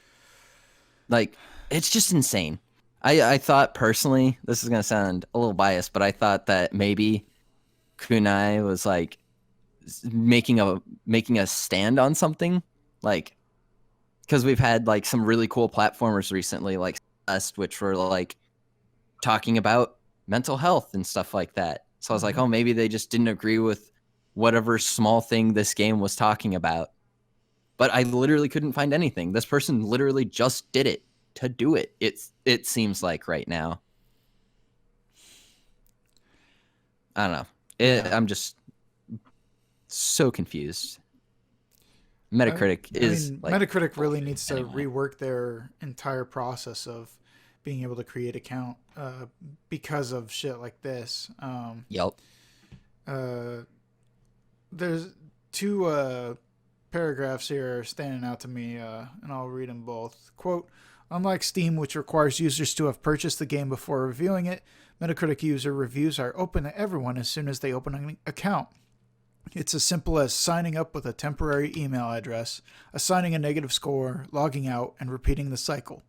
like, it's just insane. I thought personally, this is gonna sound a little biased, but I thought that maybe Kunai was like making a stand on something, like, because we've had like some really cool platformers recently, like Celeste, which were like talking about mental health and stuff like that. So I was like, oh, maybe they just didn't agree with whatever small thing this game was talking about. But I literally couldn't find anything. This person literally just did it to do it. It seems like right now. I don't know. I'm just so confused. Metacritic Metacritic really needs to rework their entire process of being able to create account because of shit like this. Yep. There's two paragraphs here standing out to me, and I'll read them both. Quote, unlike Steam, which requires users to have purchased the game before reviewing it, Metacritic user reviews are open to everyone as soon as they open an account. It's as simple as signing up with a temporary email address, assigning a negative score, logging out, and repeating the cycle.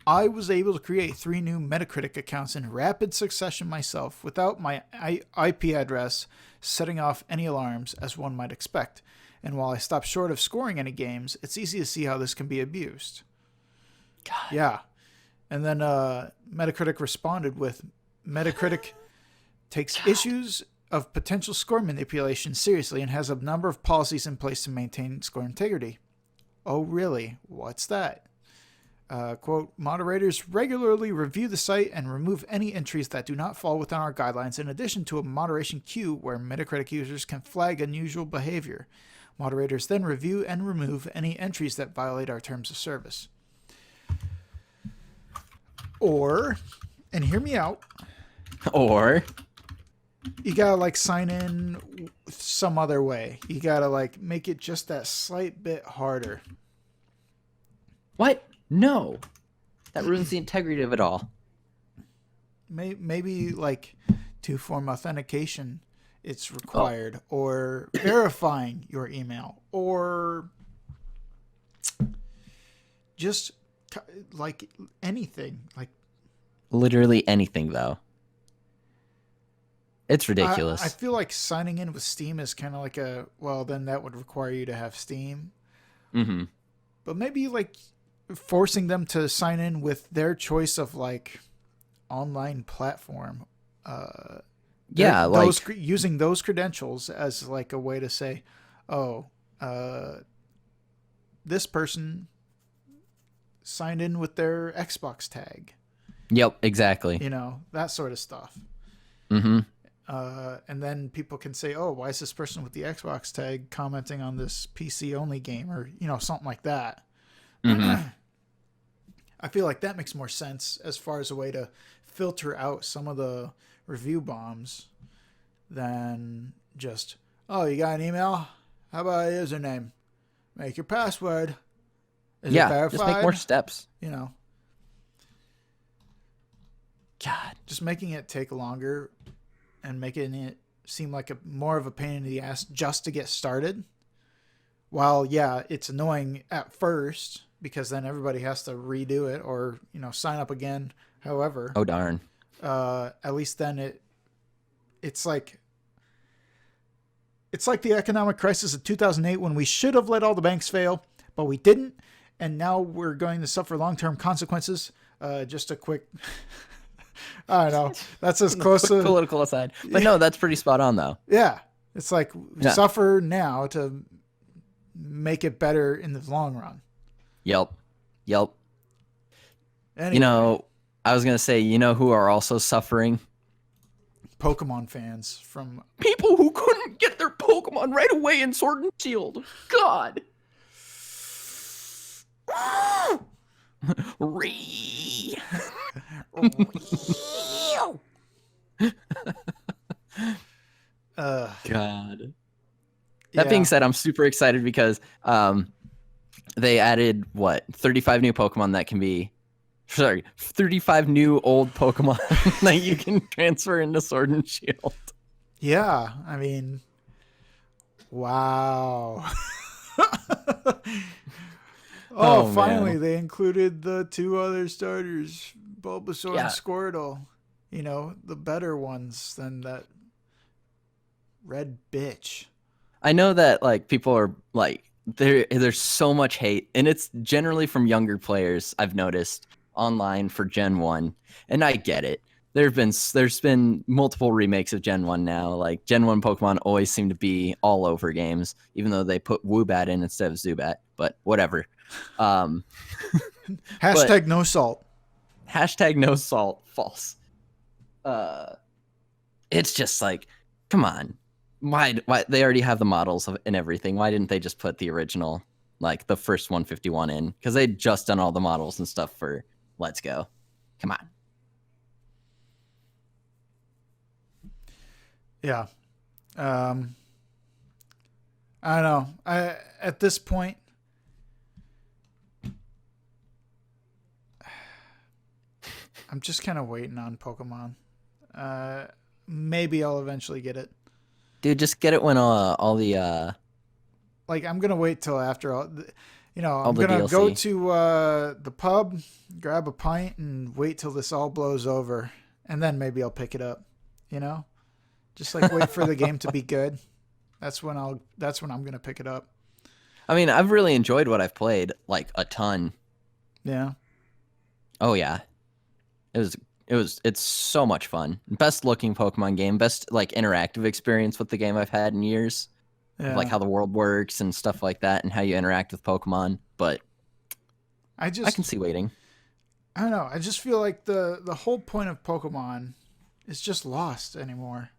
I was able to create 3 new Metacritic accounts in rapid succession myself without my IP address setting off any alarms, as one might expect. And while I stopped short of scoring any games, it's easy to see how this can be abused. God. Yeah. And then Metacritic responded with, Metacritic takes issues of potential score manipulation seriously and has a number of policies in place to maintain score integrity. Oh, really? What's that? Quote, moderators regularly review the site and remove any entries that do not fall within our guidelines, in addition to a moderation queue where Metacritic users can flag unusual behavior. Moderators then review and remove any entries that violate our terms of service. Or, and hear me out, or you gotta like sign in some other way. You gotta like make it just that slight bit harder. What? No. That ruins the integrity of it all. Maybe like two-form authentication it's required, or verifying your email, or just like anything, like literally anything, though. It's ridiculous. I feel like signing in with Steam is kind of like a, well, then that would require you to have Steam. Mm-hmm. But maybe like forcing them to sign in with their choice of like online platform. Yeah, like using those credentials as like a way to say, oh, this person signed in with their Xbox tag. Yep, exactly. You know, that sort of stuff. Mm-hmm. And then people can say, oh, why is this person with the Xbox tag commenting on this PC only game, or, you know, something like that. Mm-hmm. I feel like that makes more sense as far as a way to filter out some of the review bombs than just, oh, you got an email? How about a username? Make your password. Is it verified? Just make more steps. You know. God. Just making it take longer and making it seem like more of a pain in the ass just to get started. While, yeah, it's annoying at first because then everybody has to redo it or, you know, sign up again. However. Oh, darn. At least then it's like the economic crisis of 2008 when we should have let all the banks fail, but we didn't. And now we're going to suffer long-term consequences. Just a quick... I don't know. That's as close to political aside, but no, that's pretty spot on though. Yeah, it's like suffer now to make it better in the long run. Yep. Anyway. You know, I was gonna say, you know who are also suffering? Pokemon fans from People who couldn't get their Pokemon right away in Sword and Shield. God. Ree. God. That being said, I'm super excited because they added 35 new Pokemon that can be 35 new old Pokemon that you can transfer into Sword and Shield. Yeah, I mean, wow. Oh, finally, man. they included the 2 other starters, Bulbasaur and Squirtle. You know, the better ones than that red bitch. I know that like people are like there's so much hate, and it's generally from younger players. I've noticed online for Gen 1, and I get it. There's been multiple remakes of Gen 1 now. Like Gen 1 Pokemon always seem to be all over games, even though they put Woobat in instead of Zubat. But whatever. Hashtag no salt. Hashtag no salt. False. It's just like, come on. Why they already have the models and everything? Why didn't they just put the original, like the first 151 in? Because they'd just done all the models and stuff for Let's Go. Come on. Yeah. I don't know. At this point, I'm just kind of waiting on Pokemon. Maybe I'll eventually get it. Dude, just get it when all the like I'm gonna wait till after all. all I'm the gonna DLC. go to the pub, grab a pint, and wait till this all blows over, and then maybe I'll pick it up. You know, just like wait for the game to be good. That's when I'm gonna pick it up. I mean, I've really enjoyed what I've played, like a ton. Yeah. Oh yeah, it's so much fun. Best looking Pokemon game, best like interactive experience with the game I've had in years. Yeah. Like how the world works and stuff like that, and how you interact with Pokemon. But I can see waiting. I don't know. I just feel like the whole point of Pokemon is just lost anymore,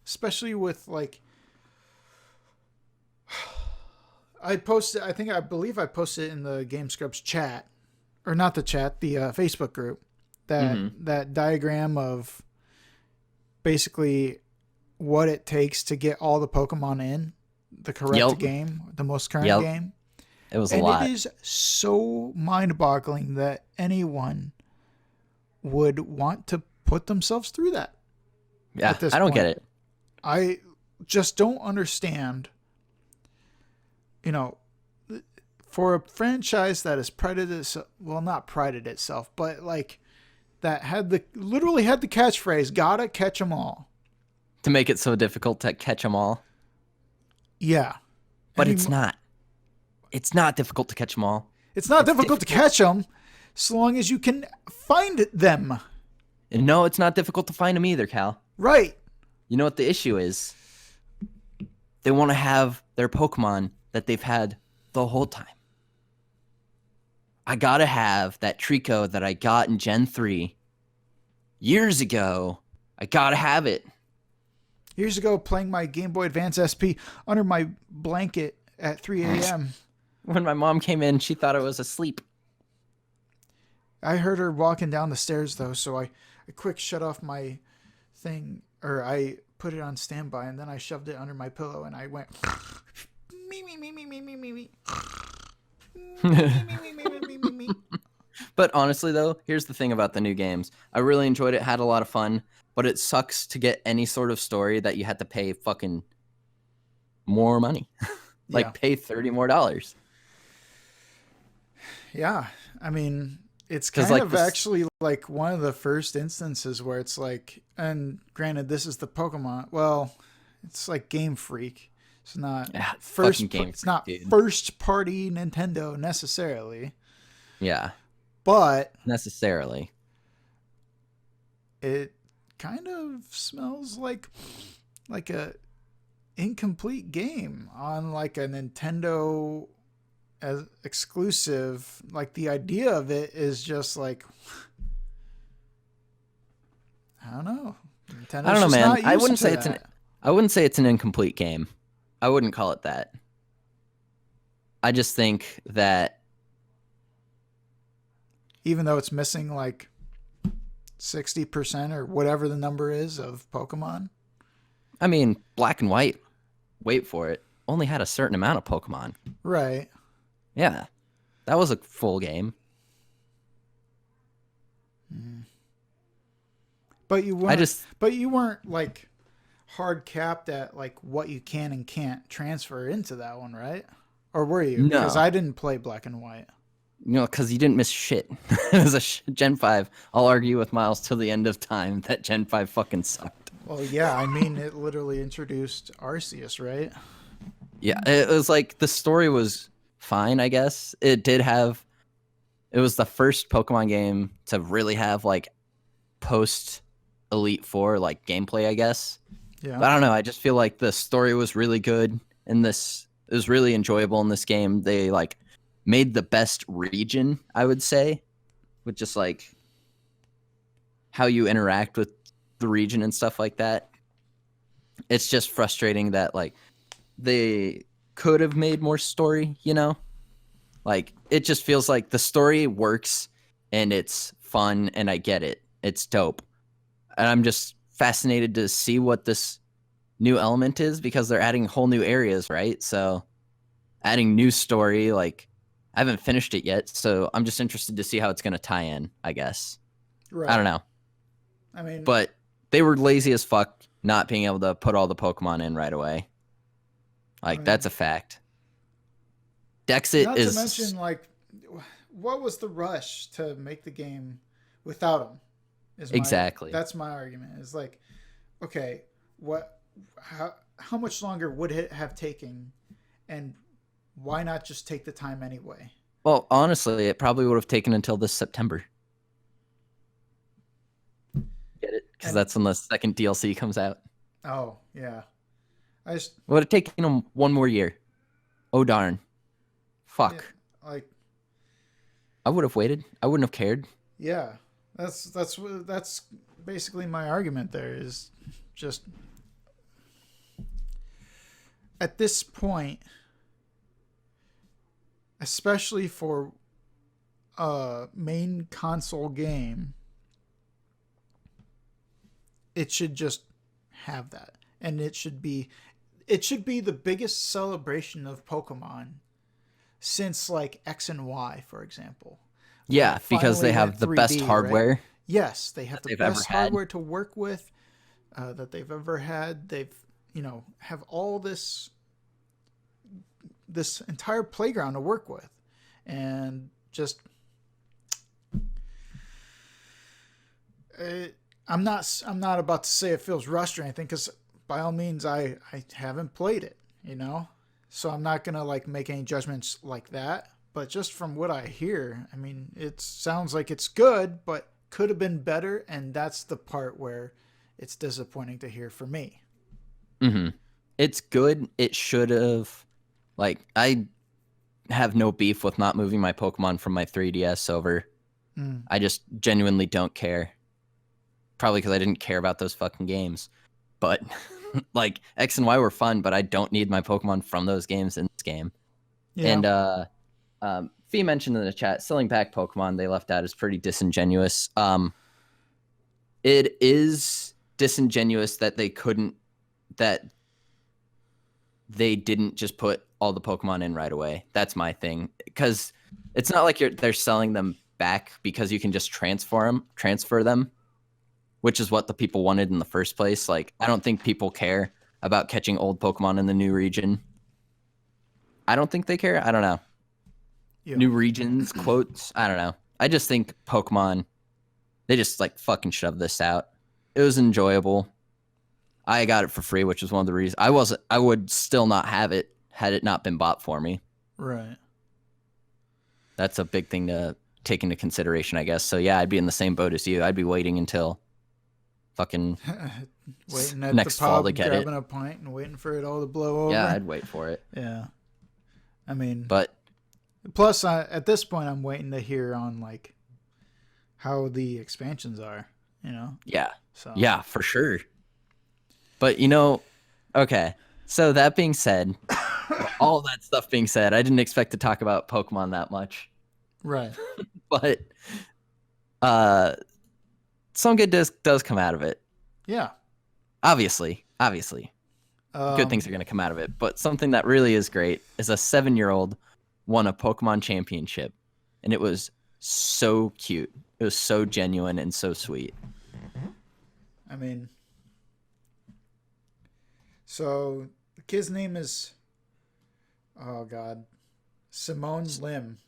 especially with like. I believe I posted it in the Game Scrubs chat, or not the chat, the Facebook group. That diagram of basically what it takes to get all the Pokemon in the correct game, the most current game. It was a lot. And it is so mind-boggling that anyone would want to put themselves through that. Yeah, I don't get it. I just don't understand. For a franchise that has prided itself, well, not prided itself, but like that literally had the catchphrase, gotta catch 'em all. To make it so difficult to catch them all. Yeah. But it's not. It's not difficult to catch them all. It's not difficult to catch them so long as you can find them. And no, it's not difficult to find them either, Cal. Right. You know what the issue is? They want to have their Pokemon that they've had the whole time. I gotta have that Trico that I got in Gen 3 years ago. I gotta have it. Years ago, playing my Game Boy Advance SP under my blanket at 3 a.m. When my mom came in, she thought I was asleep. I heard her walking down the stairs, though, so I quick shut off my thing, or I put it on standby, and then I shoved it under my pillow, and I went... me. But honestly, though, here's the thing about the new games. I really enjoyed it, had a lot of fun, but it sucks to get any sort of story that you had to pay fucking more money. Pay $30 more. Yeah, I mean, it's kind of actually like one of the first instances where it's like, and granted, this is the Pokemon. Well, it's like Game Freak. It's not it's not first party Nintendo necessarily. Yeah. But necessarily. It kind of smells like a incomplete game on like a Nintendo as exclusive. Like the idea of it is just like Nintendo's I don't know, just man. not used to that. I wouldn't say it's an incomplete game. I wouldn't call it that. I just think that Even though it's missing like 60% or whatever the number is of Pokemon. I mean, Black and White, wait for it, only had a certain amount of Pokemon. Right. Yeah. That was a full game. But you weren't. I just But you weren't like hard capped at like what you can and can't transfer into that one, right? Or were you? No. Because I didn't play Black and White. because you didn't miss shit. It was a Gen 5. I'll argue with Miles till the end of time that Gen 5 fucking sucked. Well, yeah, I mean, it literally introduced Arceus, right? Yeah, it was like the story was fine, I guess. It was the first Pokemon game to really have like post Elite Four like gameplay, I guess. Yeah. But I don't know. I just feel like the story was really good in this. It was really enjoyable in this game. They like made the best region, I would say, with just like how you interact with the region and stuff like that. It's just frustrating that like they could have made more story, you know? Like it just feels like the story works and it's fun and I get it. It's dope. And I'm just fascinated to see what this new element is because they're adding whole new areas, right? So adding new story, like I haven't finished it yet, so I'm just interested to see how it's going to tie in, I guess. Right. I don't know. I mean, But they were lazy as fuck not being able to put all the Pokemon in right away. Like, that's a fact. Dexit not is... to mention, like, what was the rush to make the game without him? Exactly. That's my argument. Is like, okay, how much longer would it have taken, and why not just take the time anyway? Well, honestly, it probably would have taken until this September. Get it? Because that's when the second DLC comes out. Oh, yeah. It would have taken them one more year. Oh, darn. Fuck. Yeah, like, I would have waited. I wouldn't have cared. Yeah. That's basically my argument there is just at this point, especially for a main console game, it should just have that. And it should be the biggest celebration of Pokemon since like X and Y, for example. Yeah, because they have the 3D, best hardware. Right? Yes, they have the best hardware had. to work with that they've ever had. They've, have all this entire playground to work with, and just I'm not about to say it feels rushed or anything, because by all means I haven't played it, so I'm not gonna like make any judgments like that. But just from what I hear, I mean, it sounds like it's good, but could have been better, and that's the part where it's disappointing to hear for me. Mm-hmm. It's good. It should have. Like, I have no beef with not moving my Pokemon from my 3DS over. I just genuinely don't care. Probably because I didn't care about those fucking games. But, like, X and Y were fun, but I don't need my Pokemon from those games in this game. Yeah. And, Fee mentioned in the chat, selling back Pokemon they left out is pretty disingenuous. It is disingenuous that they didn't just put all the Pokemon in right away. That's my thing. Because it's not like they're selling them back because you can just transfer them, which is what the people wanted in the first place. Like, I don't think people care about catching old Pokemon in the new region. I don't think they care. I don't know. Yeah. New regions, quotes. I don't know. I just think Pokemon, they just like fucking shoved this out. It was enjoyable. I got it for free, which is one of the reasons I would still not have it had it not been bought for me. Right. That's a big thing to take into consideration, I guess. So yeah, I'd be in the same boat as you. I'd be waiting until fucking waiting at next the pub, fall to get grabbing a pint and waiting for it all to blow over. Yeah, I'd wait for it. Yeah. I mean, but plus at this point I'm waiting to hear on like how the expansions are, Yeah. So yeah, for sure. But okay. So that being said, all that stuff being said, I didn't expect to talk about Pokemon that much. Right. But uh some good does come out of it. Yeah. Obviously. Good things are going to come out of it. But something that really is great is a 7-year-old won a Pokemon championship. And it was so cute. It was so genuine and so sweet. I mean, so the kid's name is, oh God, Simone Lim.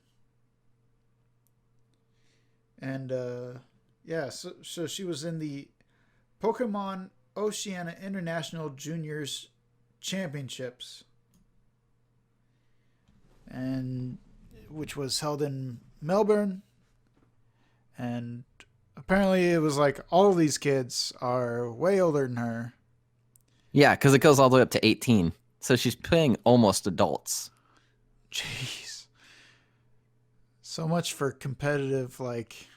And yeah, so she was in the Pokemon Oceania International Juniors Championships, and which was held in Melbourne. And apparently it was like all of these kids are way older than her. Yeah, because it goes all the way up to 18. So she's playing almost adults. Jeez. So much for competitive, like,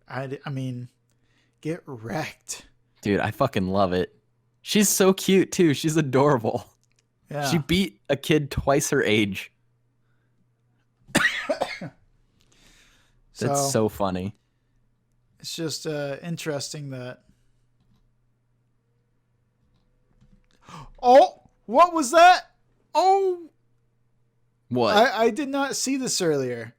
I mean, get wrecked. Dude, I fucking love it. She's so cute, too. She's adorable. Yeah. She beat a kid twice her age. That's so funny. It's just interesting that. Oh, what was that? Oh, What? I did not see this earlier.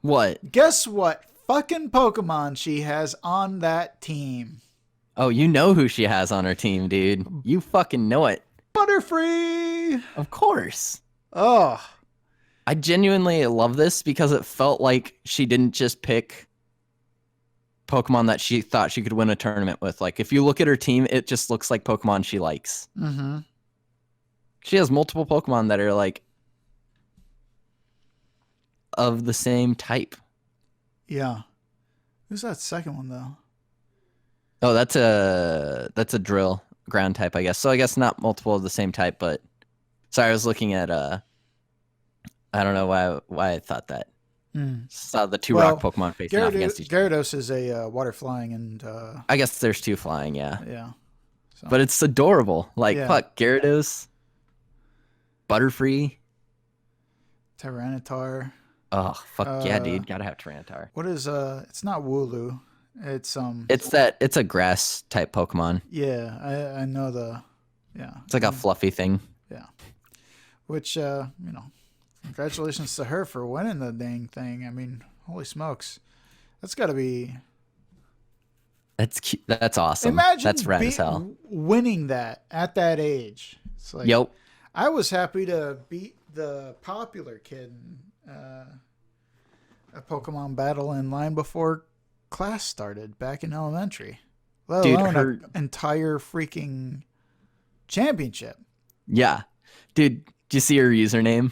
What? Guess what? Fucking Pokemon she has on that team. Oh, you know who she has on her team, dude. You fucking know it. Butterfree! Of course. Oh. I genuinely love this because it felt like she didn't just pick Pokemon that she thought she could win a tournament with. Like, if you look at her team, it just looks like Pokemon she likes. Mm-hmm. She has multiple Pokemon that are, like, of the same type. Yeah. Who's that second one, though? Oh, that's a drill ground type, I guess. So I guess not multiple of the same type, but sorry, I was looking at I don't know why I thought that. Saw the two rock Pokemon facing off against each other. Gyarados is a water flying, and I guess there's two flying, yeah. Yeah. So. But it's adorable. Like, Yeah. fuck, Gyarados, Butterfree, Tyranitar. Oh, fuck yeah, dude. Gotta have Tyranitar. What is it's not Wooloo. It's it's a grass type Pokemon. Yeah, I know the yeah. It's like a fluffy thing. Yeah. Which congratulations to her for winning the dang thing. I mean, holy smokes. That's gotta be That's cute. That's awesome. Imagine that's rad as hell. Winning that at that age. It's like Yep. I was happy to beat the popular kid a Pokemon battle in line before class started back in elementary. Let alone an entire freaking championship. Yeah. Dude, do you see her username?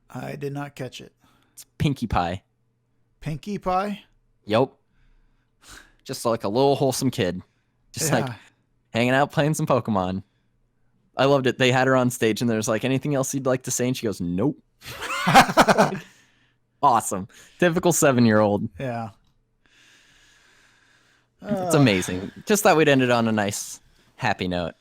I did not catch it. It's Pinkie Pie. Pinkie Pie? Yep. Just like a little wholesome kid. Just like hanging out playing some Pokemon. I loved it. They had her on stage and there's like, anything else you'd like to say? And she goes, nope. Awesome. Typical 7-year-old. Yeah. It's amazing. Just thought we'd end it on a nice, happy note.